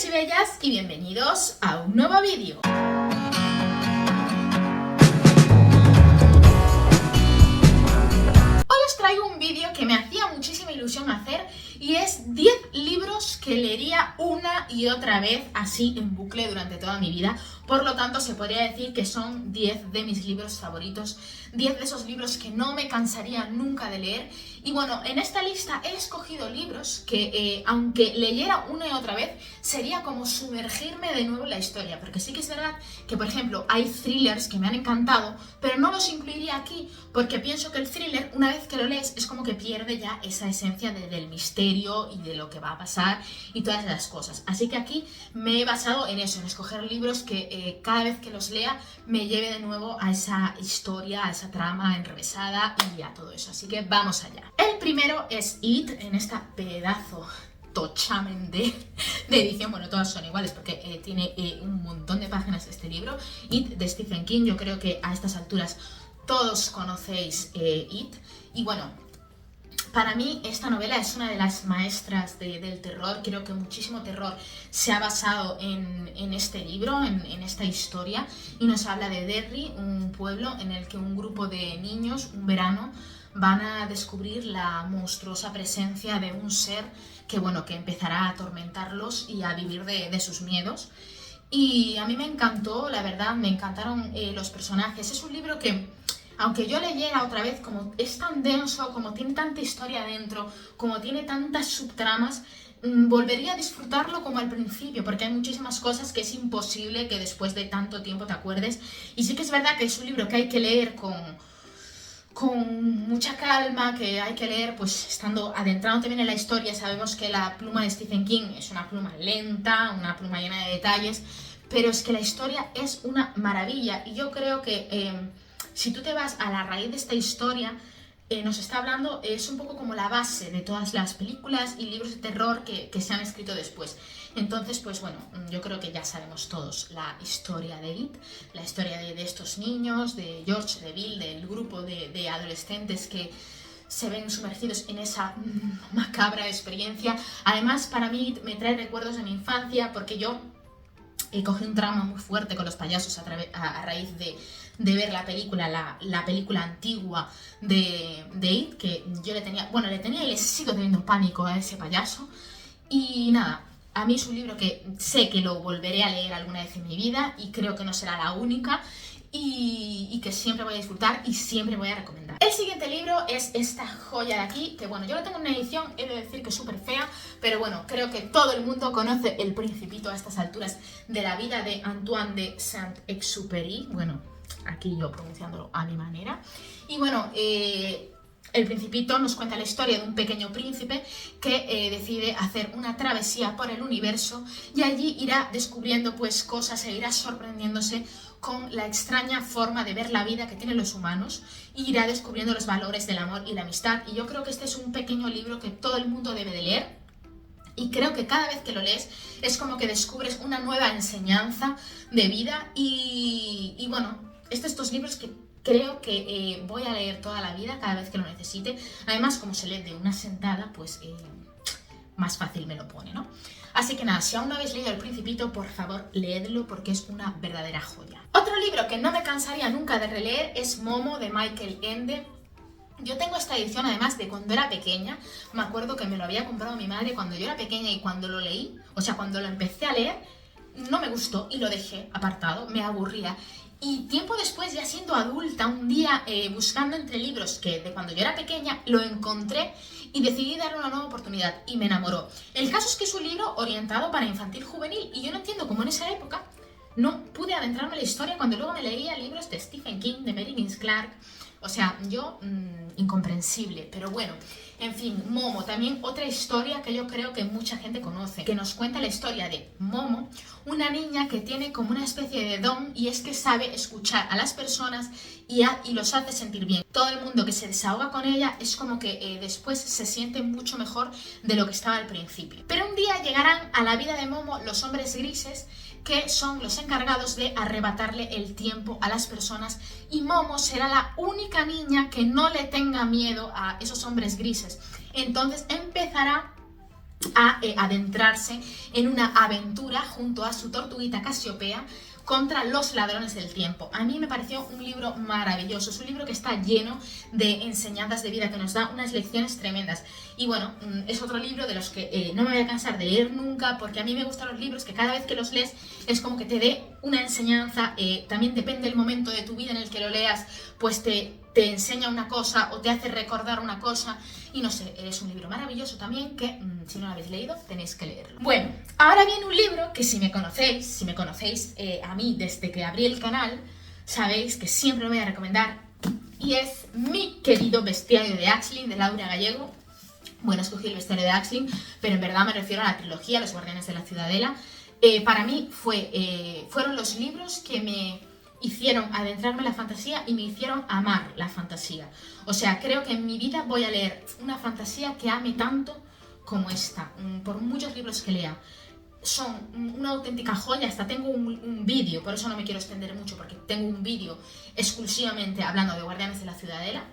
y bellas y bienvenidos a un nuevo vídeo. Hoy os traigo un vídeo que me hacía muchísima ilusión hacer y es 10 libros que leería una y otra vez así en bucle durante toda mi vida. Por lo tanto, se podría decir que son 10 de mis libros favoritos, 10 de esos libros que no me cansaría nunca de leer. Y bueno, en esta lista he escogido libros que, aunque leyera una y otra vez, sería como sumergirme de nuevo en la historia. Porque sí que es verdad que, por ejemplo, hay thrillers que me han encantado, pero no los incluiría aquí porque pienso que el thriller, una vez que lo lees, es como que pierde ya esa esencia del misterio y de lo que va a pasar y todas esas cosas. Así que aquí me he basado en eso, en escoger libros que cada vez que los lea me lleve de nuevo a esa historia, a esa trama enrevesada y a todo eso. Así que vamos allá. El primero es It, en esta pedazo tochamen de edición. Bueno, todas son iguales porque tiene un montón de páginas este libro. It, de Stephen King. Yo creo que a estas alturas todos conocéis It. Y bueno, para mí esta novela es una de las maestras del terror. Creo que muchísimo terror se ha basado en este libro, en esta historia. Y nos habla de Derry, un pueblo en el que un grupo de niños, un verano, van a descubrir la monstruosa presencia de un ser que, bueno, que empezará a atormentarlos y a vivir de sus miedos. Y a mí me encantó, la verdad, me encantaron los personajes. Es un libro que, aunque yo leyera otra vez, como es tan denso, como tiene tanta historia dentro, como tiene tantas subtramas, volvería a disfrutarlo como al principio, porque hay muchísimas cosas que es imposible que después de tanto tiempo te acuerdes. Y sí que es verdad que es un libro que hay que leer con mucha calma, que hay que leer pues estando adentrándote bien en la historia. Sabemos que la pluma de Stephen King es una pluma lenta, una pluma llena de detalles, pero es que la historia es una maravilla. Y yo creo que si tú te vas a la raíz de esta historia, nos está hablando, es un poco como la base de todas las películas y libros de terror que se han escrito después. Entonces, pues bueno, yo creo que ya sabemos todos la historia de It, la historia de estos niños, de George, de Bill, del grupo de adolescentes que se ven sumergidos en esa macabra experiencia. Además, para mí me trae recuerdos de mi infancia, porque yo cogí un trauma muy fuerte con los payasos a raíz de ver la película antigua de It, que yo le tenía y le sigo teniendo pánico a ese payaso. Y nada, a mí es un libro que sé que lo volveré a leer alguna vez en mi vida y creo que no será la única, y que siempre voy a disfrutar y siempre voy a recomendar. El siguiente libro es esta joya de aquí, que bueno, yo lo tengo en una edición, he de decir que es súper fea, pero bueno, creo que todo el mundo conoce El Principito a estas alturas de la vida, de Antoine de Saint-Exupéry. Bueno, aquí yo pronunciándolo a mi manera. Y bueno, El Principito nos cuenta la historia de un pequeño príncipe que decide hacer una travesía por el universo y allí irá descubriendo pues cosas e irá sorprendiéndose con la extraña forma de ver la vida que tienen los humanos, y irá descubriendo los valores del amor y la amistad. Y yo creo que este es un pequeño libro que todo el mundo debe de leer, y creo que cada vez que lo lees es como que descubres una nueva enseñanza de vida. Y bueno, estos libros que creo que voy a leer toda la vida cada vez que lo necesite. Además, como se lee de una sentada, pues más fácil me lo pone, ¿no? Así que nada, si aún no habéis leído El Principito, por favor, leedlo porque es una verdadera joya. Otro libro que no me cansaría nunca de releer es Momo, de Michael Ende. Yo tengo esta edición además de cuando era pequeña. Me acuerdo que me lo había comprado mi madre cuando yo era pequeña, y cuando lo leí, o sea, cuando lo empecé a leer, no me gustó y lo dejé apartado, me aburría. Y tiempo después, ya siendo adulta, un día buscando entre libros que de cuando yo era pequeña, lo encontré y decidí darle una nueva oportunidad y me enamoró. El caso es que es un libro orientado para infantil juvenil y yo no entiendo cómo en esa época no pude adentrarme en la historia cuando luego me leía libros de Stephen King, de Mary Higgins Clark. O sea, yo, incomprensible, pero bueno. En fin, Momo, también otra historia que yo creo que mucha gente conoce, que nos cuenta la historia de Momo, una niña que tiene como una especie de don, y es que sabe escuchar a las personas y los hace sentir bien. Todo el mundo que se desahoga con ella es como que después se siente mucho mejor de lo que estaba al principio. Pero un día llegarán a la vida de Momo los hombres grises, que son los encargados de arrebatarle el tiempo a las personas, y Momo será la única niña que no le tenga miedo a esos hombres grises. Entonces empezará a adentrarse en una aventura junto a su tortuguita Casiopea contra los ladrones del tiempo. A mí me pareció un libro maravilloso, es un libro que está lleno de enseñanzas de vida, que nos da unas lecciones tremendas. Y bueno, es otro libro de los que no me voy a cansar de leer nunca, porque a mí me gustan los libros que cada vez que los lees es como que te dé una enseñanza. También depende del momento de tu vida en el que lo leas, pues te enseña una cosa o te hace recordar una cosa. Y no sé, es un libro maravilloso también que, si no lo habéis leído, tenéis que leerlo. Bueno, ahora viene un libro que si me conocéis a mí desde que abrí el canal, sabéis que siempre lo voy a recomendar. Y es Mi querido bestiario de Aisling, de Laura Gallego. Bueno, escogí el bestiario de Aisling, pero en verdad me refiero a la trilogía, Los guardianes de la ciudadela. Para mí fueron los libros que me hicieron adentrarme en la fantasía y me hicieron amar la fantasía. O sea, creo que en mi vida voy a leer una fantasía que ame tanto como esta, por muchos libros que lea. Son una auténtica joya, hasta tengo un vídeo, por eso no me quiero extender mucho, porque tengo un vídeo exclusivamente hablando de Guardianes de la Ciudadela.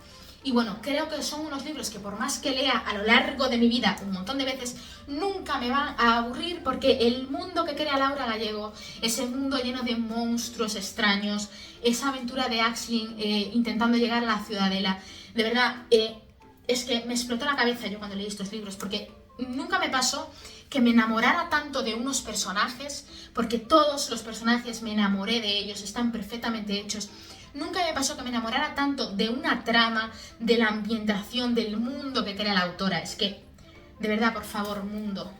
Y bueno, creo que son unos libros que por más que lea a lo largo de mi vida un montón de veces, nunca me van a aburrir, porque el mundo que crea Laura Gallego, ese mundo lleno de monstruos extraños, esa aventura de Aisling intentando llegar a la Ciudadela, de verdad, es que me explotó la cabeza yo cuando leí estos libros, porque nunca me pasó que me enamorara tanto de unos personajes, porque todos los personajes me enamoré de ellos, están perfectamente hechos. Nunca me pasó que me enamorara tanto de una trama, de la ambientación, del mundo que crea la autora. Es que, de verdad, por favor, mundo,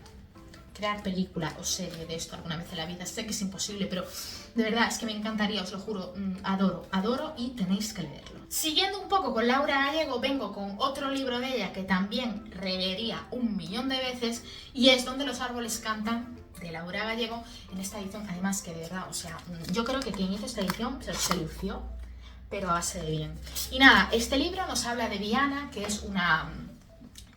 crear película o serie de esto alguna vez en la vida. Sé que es imposible, pero de verdad, es que me encantaría, os lo juro. Adoro y tenéis que leerlo. Siguiendo un poco con Laura Gallego, vengo con otro libro de ella que también releería 1.000.000 de veces, y es Donde los árboles cantan, de Laura Gallego, en esta edición, además que de verdad, o sea, yo creo que quien hizo esta edición se lució, pero a base de bien. Y nada, este libro nos habla de Viana, que es una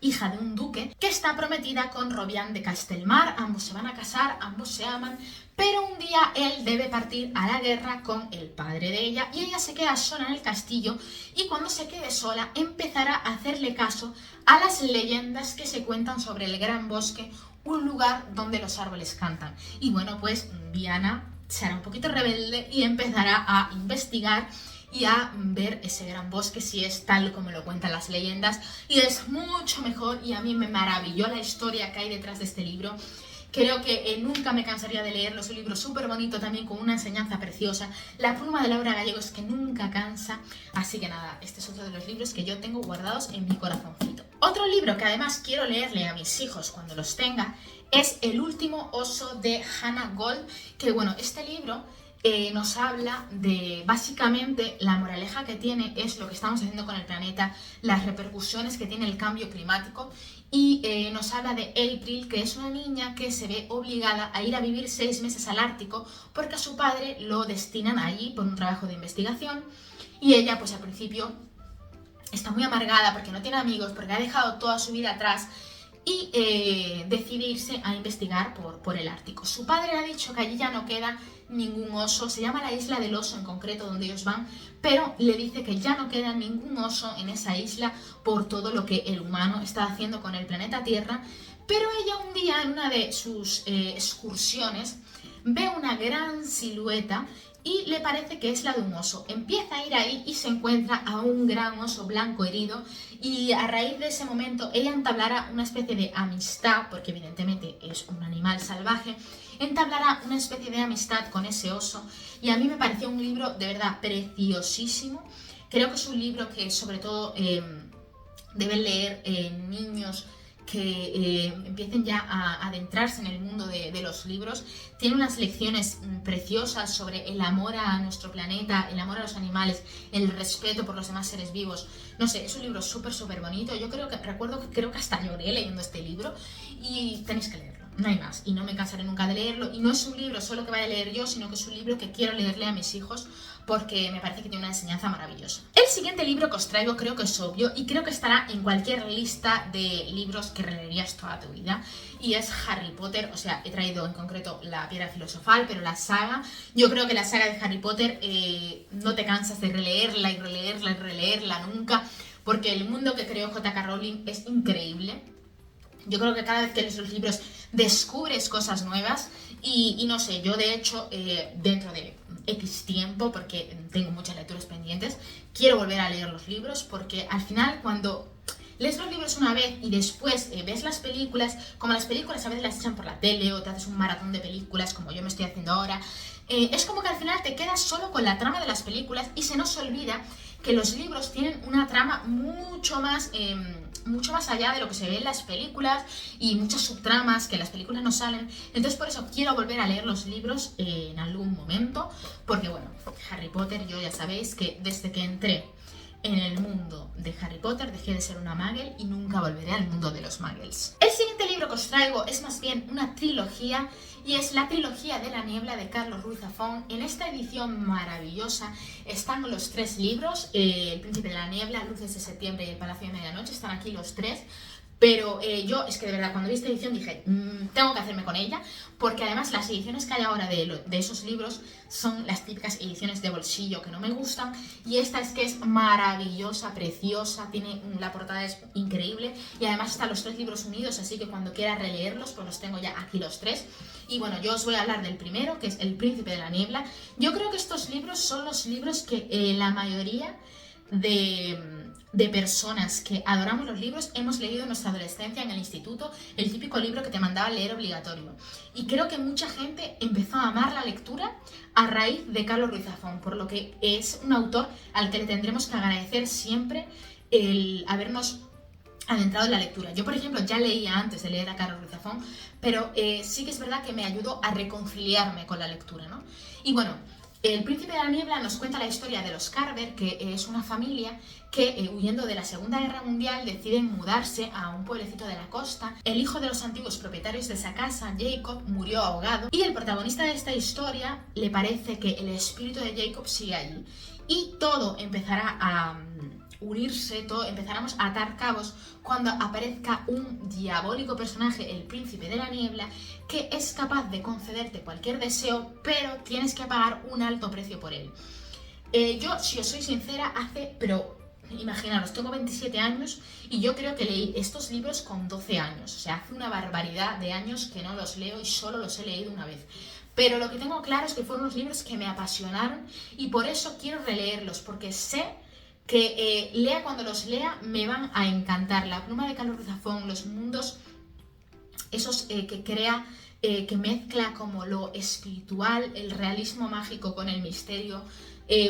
hija de un duque, que está prometida con Robián de Castelmar. Ambos se van a casar, ambos se aman, pero un día él debe partir a la guerra con el padre de ella y ella se queda sola en el castillo, y cuando se quede sola empezará a hacerle caso a las leyendas que se cuentan sobre el Gran Bosque, un lugar donde los árboles cantan. Y bueno, pues Viana se hará un poquito rebelde y empezará a investigar y a ver ese gran bosque si es tal como lo cuentan las leyendas, y es mucho mejor. Y a mí me maravilló la historia que hay detrás de este libro. Creo que nunca me cansaría de leerlo. Es un libro súper bonito también, con una enseñanza preciosa. La pluma de Laura Gallego es que nunca cansa. Así que nada, este es otro de los libros que yo tengo guardados en mi corazoncito. Otro libro que además quiero leerle a mis hijos cuando los tenga es El último oso, de Hannah Gold. Que bueno, este libro nos habla de, básicamente, la moraleja que tiene es lo que estamos haciendo con el planeta, las repercusiones que tiene el cambio climático, y nos habla de April, que es una niña que se ve obligada a ir a vivir 6 meses al Ártico porque a su padre lo destinan allí por un trabajo de investigación, y ella pues al principio está muy amargada porque no tiene amigos, porque ha dejado toda su vida atrás, y decide irse a investigar por el Ártico. Su padre le ha dicho que allí ya no queda ningún oso, se llama la Isla del Oso en concreto donde ellos van, pero le dice que ya no queda ningún oso en esa isla por todo lo que el humano está haciendo con el planeta Tierra. Pero ella un día, en una de sus excursiones, ve una gran silueta y le parece que es la de un oso. Empieza a ir ahí y se encuentra a un gran oso blanco herido, y a raíz de ese momento ella entablará una especie de amistad, porque evidentemente es un animal salvaje, entablará una especie de amistad con ese oso. Y a mí me pareció un libro de verdad preciosísimo. Creo que es un libro que sobre todo deben leer niños que empiecen ya a adentrarse en el mundo de los libros. Tiene unas lecciones preciosas sobre el amor a nuestro planeta, el amor a los animales, el respeto por los demás seres vivos. No sé, es un libro súper bonito. Yo creo que hasta lloré leyendo este libro, y tenéis que leerlo. No hay más, y no me cansaré nunca de leerlo. Y no es un libro solo que vaya a leer yo, sino que es un libro que quiero leerle a mis hijos, porque me parece que tiene una enseñanza maravillosa. El siguiente libro que os traigo creo que es obvio, y creo que estará en cualquier lista de libros que releerías toda tu vida, y es Harry Potter. O sea, he traído en concreto La Piedra Filosofal, pero la saga, yo creo que la saga de Harry Potter no te cansas de releerla y releerla y releerla nunca, porque el mundo que creó J.K. Rowling es increíble. Yo creo que cada vez que lees los libros descubres cosas nuevas y no sé, yo de hecho dentro de X tiempo, porque tengo muchas lecturas pendientes, quiero volver a leer los libros porque al final cuando lees los libros una vez y después ves las películas, como las películas a veces las echan por la tele o te haces un maratón de películas como yo me estoy haciendo ahora, es como que al final te quedas solo con la trama de las películas y se nos olvida que los libros tienen una trama mucho más allá de lo que se ve en las películas y muchas subtramas que en las películas no salen. Entonces por eso quiero volver a leer los libros en algún momento, porque bueno, Harry Potter, yo ya sabéis que desde que entré en el mundo de Harry Potter dejé de ser una muggle y nunca volveré al mundo de los muggles. El siguiente libro que os traigo es más bien una trilogía y es la trilogía de la niebla de Carlos Ruiz Zafón. En esta edición maravillosa están los 3 libros, El Príncipe de la Niebla, Luces de Septiembre y El Palacio de Medianoche, están aquí los 3. Pero yo es que de verdad cuando vi esta edición dije, tengo que hacerme con ella, porque además las ediciones que hay ahora de esos libros son las típicas ediciones de bolsillo que no me gustan, y esta es que es maravillosa, preciosa, tiene la portada es increíble y además están los 3 libros unidos, así que cuando quiera releerlos pues los tengo ya aquí los 3. Y bueno, yo os voy a hablar del primero, que es El Príncipe de la Niebla. Yo creo que estos libros son los libros que la mayoría de personas que adoramos los libros hemos leído en nuestra adolescencia en el instituto, el típico libro que te mandaban leer obligatorio. Y creo que mucha gente empezó a amar la lectura a raíz de Carlos Ruiz Zafón, por lo que es un autor al que le tendremos que agradecer siempre el habernos adentrado en la lectura. Yo, por ejemplo, ya leía antes de leer a Carlos Ruiz Zafón, pero sí que es verdad que me ayudó a reconciliarme con la lectura, ¿no? Y bueno, El Príncipe de la Niebla nos cuenta la historia de los Carver, que es una familia que, huyendo de la Segunda Guerra Mundial, deciden mudarse a un pueblecito de la costa. El hijo de los antiguos propietarios de esa casa, Jacob, murió ahogado y el protagonista de esta historia le parece que el espíritu de Jacob sigue allí. Y todo empezará a unirse, empezaremos a atar cabos cuando aparezca un diabólico personaje, el Príncipe de la Niebla, que es capaz de concederte cualquier deseo, pero tienes que pagar un alto precio por él. Yo, si os soy sincera, imaginaros, tengo 27 años y yo creo que leí estos libros con 12 años, o sea, hace una barbaridad de años que no los leo y solo los he leído una vez. Pero lo que tengo claro es que fueron unos libros que me apasionaron y por eso quiero releerlos, porque sé que lea cuando los lea me van a encantar. La pluma de Carlos Ruiz Zafón, los mundos esos que crea, que mezcla como lo espiritual, el realismo mágico con el misterio,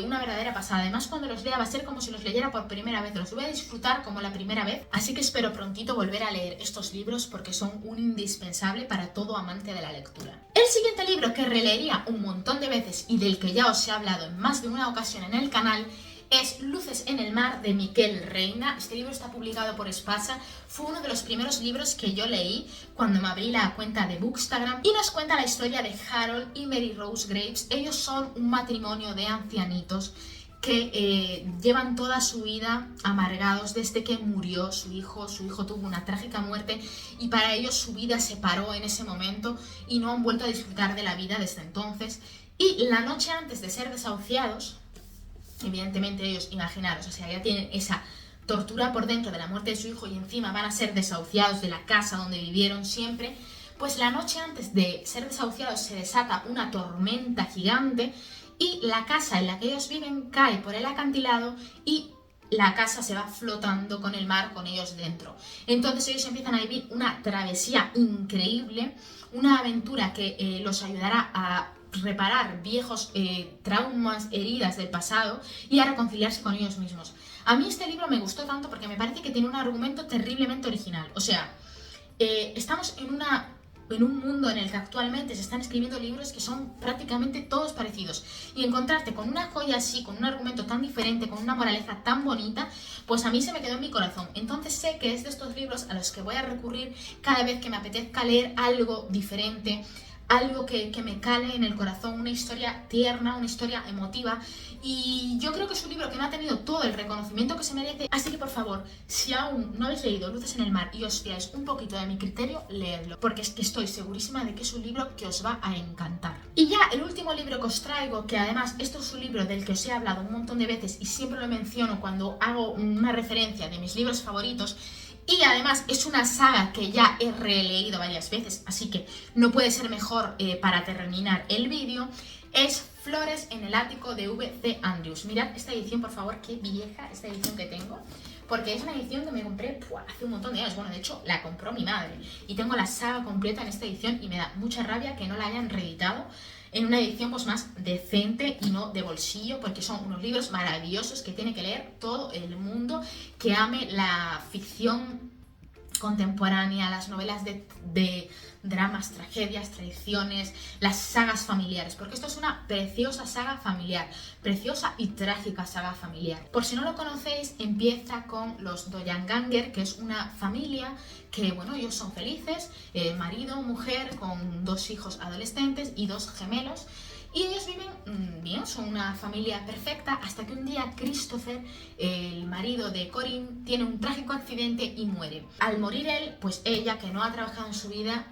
una verdadera pasada. Además, cuando los lea va a ser como si los leyera por primera vez, los voy a disfrutar como la primera vez, así que espero prontito volver a leer estos libros porque son un indispensable para todo amante de la lectura. El siguiente libro que releería un montón de veces y del que ya os he hablado en más de una ocasión en el canal es Luces en el mar, de Miquel Reina. Este libro está publicado por Espasa, fue uno de los primeros libros que yo leí cuando me abrí la cuenta de Bookstagram y nos cuenta la historia de Harold y Mary Rose Graves. Ellos son un matrimonio de ancianitos que llevan toda su vida amargados desde que murió su hijo. Su hijo tuvo una trágica muerte y para ellos su vida se paró en ese momento y no han vuelto a disfrutar de la vida desde entonces. Y la noche antes de ser desahuciados, evidentemente ellos, imaginaros, o sea, ya tienen esa tortura por dentro de la muerte de su hijo y encima van a ser desahuciados de la casa donde vivieron siempre, pues la noche antes de ser desahuciados se desata una tormenta gigante y la casa en la que ellos viven cae por el acantilado y la casa se va flotando con el mar, con ellos dentro. Entonces ellos empiezan a vivir una travesía increíble, una aventura que los ayudará a reparar viejos traumas, heridas del pasado y a reconciliarse con ellos mismos. A mí este libro me gustó tanto porque me parece que tiene un argumento terriblemente original. O sea, estamos en un mundo en el que actualmente se están escribiendo libros que son prácticamente todos parecidos. Y encontrarte con una joya así, con un argumento tan diferente, con una moraleja tan bonita, pues a mí se me quedó en mi corazón. Entonces sé que es de estos libros a los que voy a recurrir cada vez que me apetezca leer algo diferente, algo que me cale en el corazón, una historia tierna, una historia emotiva. Y yo creo que es un libro que no ha tenido todo el reconocimiento que se merece. Así que por favor, si aún no habéis leído Luces en el mar y os fiáis un poquito de mi criterio, leedlo, porque es que estoy segurísima de que es un libro que os va a encantar. Y ya el último libro que os traigo, que además esto es un libro del que os he hablado un montón de veces y siempre lo menciono cuando hago una referencia de mis libros favoritos, Y además es una saga que ya he releído varias veces, así que no puede ser mejor para terminar el vídeo. Es Flores en el ático de V.C. Andrews. Mirad esta edición, por favor, qué vieja esta edición que tengo. Porque es una edición que me compré hace un montón de años. Bueno, de hecho, la compró mi madre. Y tengo la saga completa en esta edición y me da mucha rabia que no la hayan reeditado en una edición pues más decente y no de bolsillo, porque son unos libros maravillosos que tiene que leer todo el mundo que ame la ficción contemporánea, las novelas de dramas, tragedias, traiciones, las sagas familiares, porque esto es una preciosa saga familiar, preciosa y trágica saga familiar. Por si no lo conocéis, empieza con los Doyanganger, que es una familia que, bueno, ellos son felices, marido, mujer, con 2 hijos adolescentes y 2 gemelos, y ellos viven bien, son una familia perfecta, hasta que un día Christopher, el marido de Corinne, tiene un trágico accidente y muere. Al morir él, pues ella, que no ha trabajado en su vida,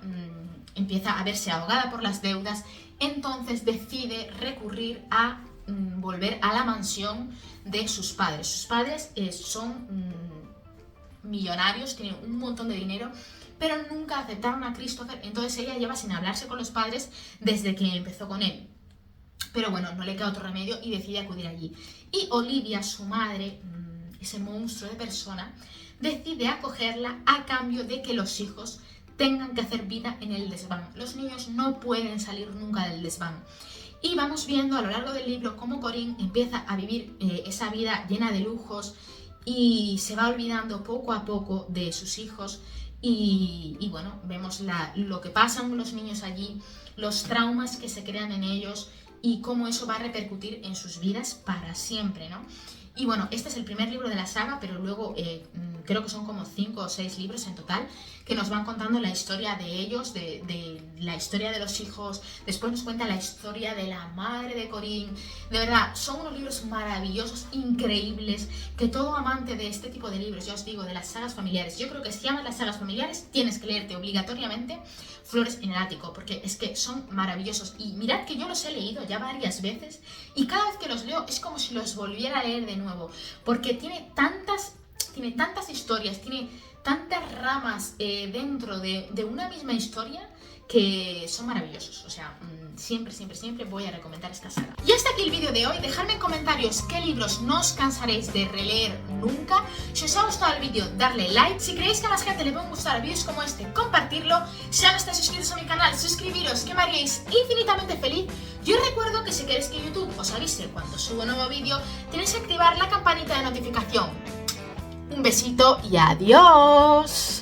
empieza a verse ahogada por las deudas, entonces decide recurrir a volver a la mansión de sus padres. Sus padres son millonarios, tienen un montón de dinero, pero nunca aceptaron a Christopher, entonces ella lleva sin hablarse con los padres desde que empezó con él. Pero bueno, no le queda otro remedio y decide acudir allí. Y Olivia, su madre, ese monstruo de persona, decide acogerla a cambio de que los hijos tengan que hacer vida en el desván. Los niños no pueden salir nunca del desván. Y vamos viendo a lo largo del libro cómo Corinne empieza a vivir esa vida llena de lujos y se va olvidando poco a poco de sus hijos. Y bueno, vemos lo que pasan los niños allí, los traumas que se crean en ellos y cómo eso va a repercutir en sus vidas para siempre, ¿no? Y bueno, este es el primer libro de la saga, pero luego creo que son como 5 o 6 libros en total que nos van contando la historia de ellos, de la historia de los hijos. Después nos cuenta la historia de la madre de Corinne. De verdad, son unos libros maravillosos, increíbles, que todo amante de este tipo de libros, ya os digo, de las sagas familiares, yo creo que si amas las sagas familiares tienes que leerte obligatoriamente Flores en el ático, porque es que son maravillosos. Y mirad que yo los he leído ya varias veces y cada vez que los leo es como si los volviera a leer de nuevo, porque tiene tantas historias, tiene tantas ramas dentro de una misma historia que son maravillosos. O sea, siempre voy a recomendar esta saga. Y hasta aquí el vídeo de hoy. Dejadme en comentarios qué libros no os cansaréis de releer nunca. Si os ha gustado el vídeo, darle like. Si creéis que a más gente le pueden gustar vídeos como este, compartirlo. Si aún no estáis suscritos a mi canal, suscribiros, que me haríais infinitamente feliz. Yo os recuerdo que si queréis que YouTube os avise cuando subo un nuevo vídeo, tenéis que activar la campanita de notificación. Un besito y adiós.